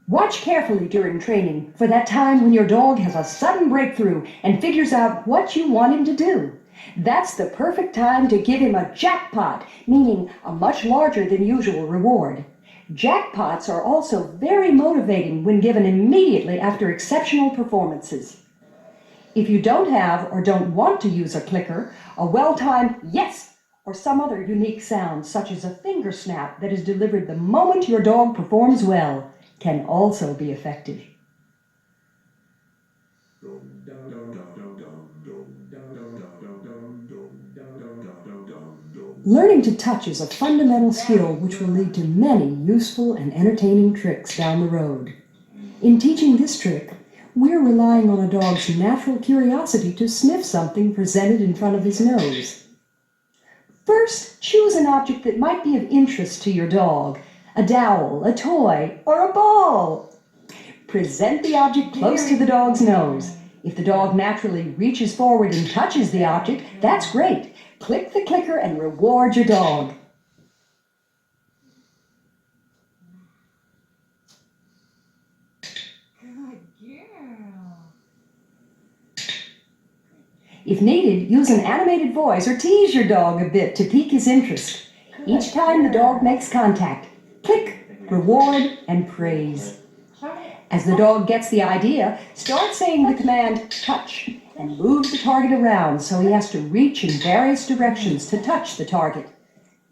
Watch carefully during training for that time when your dog has a sudden breakthrough and figures out what you want him to do. That's the perfect time to give him a jackpot, meaning a much larger than usual reward. Jackpots are also very motivating when given immediately after exceptional performances. If you don't have or don't want to use a clicker, a well-timed yes or some other unique sound, such as a finger snap that is delivered the moment your dog performs well, can also be effective. Learning to touch is a fundamental skill which will lead to many useful and entertaining tricks down the road. In teaching this trick, we're relying on a dog's natural curiosity to sniff something presented in front of his nose. First, choose an object that might be of interest to your dog, a dowel, a toy, or a ball. Present the object close to the dog's nose. If the dog naturally reaches forward and touches the object, that's great. Click the clicker and reward your dog. Good girl. If needed, use an animated voice or tease your dog a bit to pique his interest. Each time the dog makes contact, click, reward, and praise. As the dog gets the idea, start saying the command touch and move the target around so he has to reach in various directions to touch the target.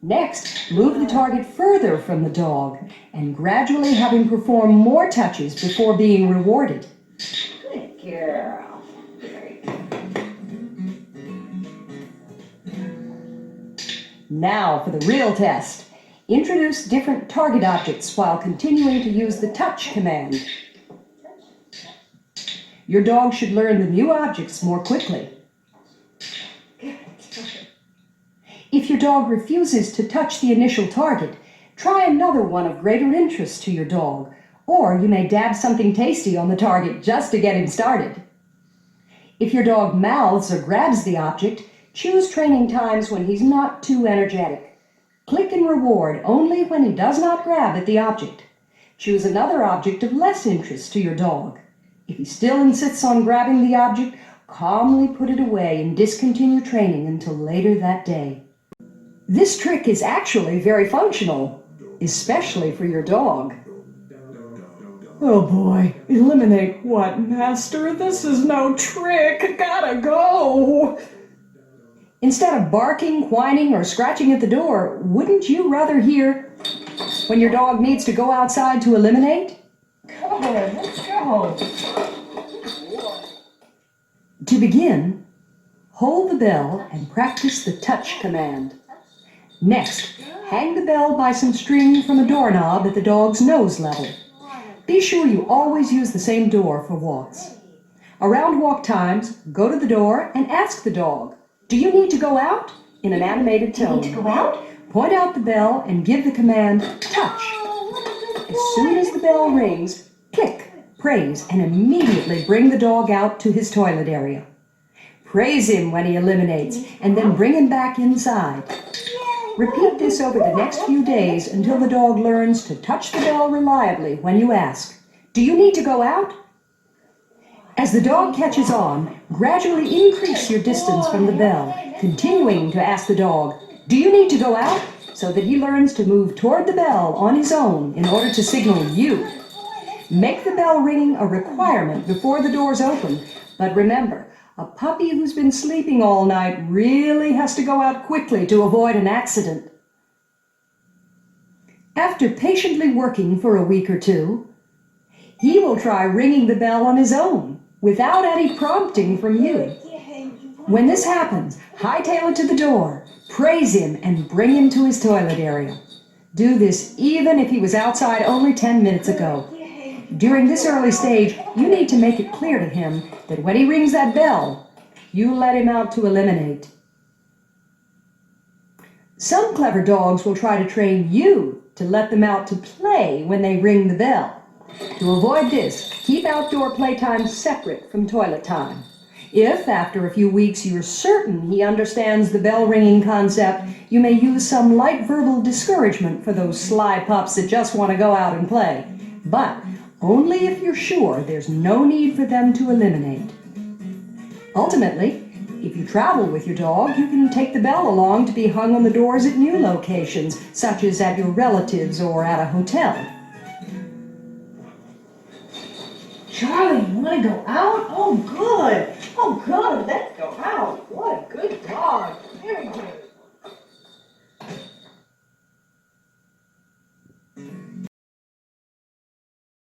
Next, move the target further from the dog and gradually have him perform more touches before being rewarded. Good girl. Very good. Now for the real test. Introduce different target objects while continuing to use the touch command. Your dog should learn the new objects more quickly. If your dog refuses to touch the initial target, try another one of greater interest to your dog, or you may dab something tasty on the target just to get him started. If your dog mouths or grabs the object, choose training times when he's not too energetic. Click and reward only when he does not grab at the object. Choose another object of less interest to your dog. If he still insists on grabbing the object, calmly put it away and discontinue training until later that day. This trick is actually very functional, especially for your dog. Oh boy, eliminate what, master? This is no trick. Gotta go. Instead of barking, whining, or scratching at the door, wouldn't you rather hear when your dog needs to go outside to eliminate? Come on, let's go. To begin, hold the bell and practice the touch command. Next, hang the bell by some string from a doorknob at the dog's nose level. Be sure you always use the same door for walks. Around walk times, go to the door and ask the dog, "Do you need to go out?" in an animated tone. Need to go out? Point out the bell and give the command, touch. As soon as the bell rings, click, praise, and immediately bring the dog out to his toilet area. Praise him when he eliminates, and then bring him back inside. Repeat this over the next few days until the dog learns to touch the bell reliably when you ask, "Do you need to go out?" As the dog catches on, gradually increase your distance from the bell, continuing to ask the dog, "Do you need to go out?" so that he learns to move toward the bell on his own in order to signal you. Make the bell ringing a requirement before the doors open, but remember, a puppy who's been sleeping all night really has to go out quickly to avoid an accident. After patiently working for a week or two, he will try ringing the bell on his own, without any prompting from you. When this happens, hightail it to the door, praise him, and bring him to his toilet area. Do this even if he was outside only 10 minutes ago. During this early stage, you need to make it clear to him that when he rings that bell, you let him out to eliminate. Some clever dogs will try to train you to let them out to play when they ring the bell. To avoid this, keep outdoor playtime separate from toilet time. If, after a few weeks, you're certain he understands the bell ringing concept, you may use some light verbal discouragement for those sly pups that just want to go out and play. But only if you're sure there's no need for them to eliminate. Ultimately, if you travel with your dog, you can take the bell along to be hung on the doors at new locations, such as at your relatives or at a hotel. Charlie, you want to go out? Oh, good. Oh, good. That's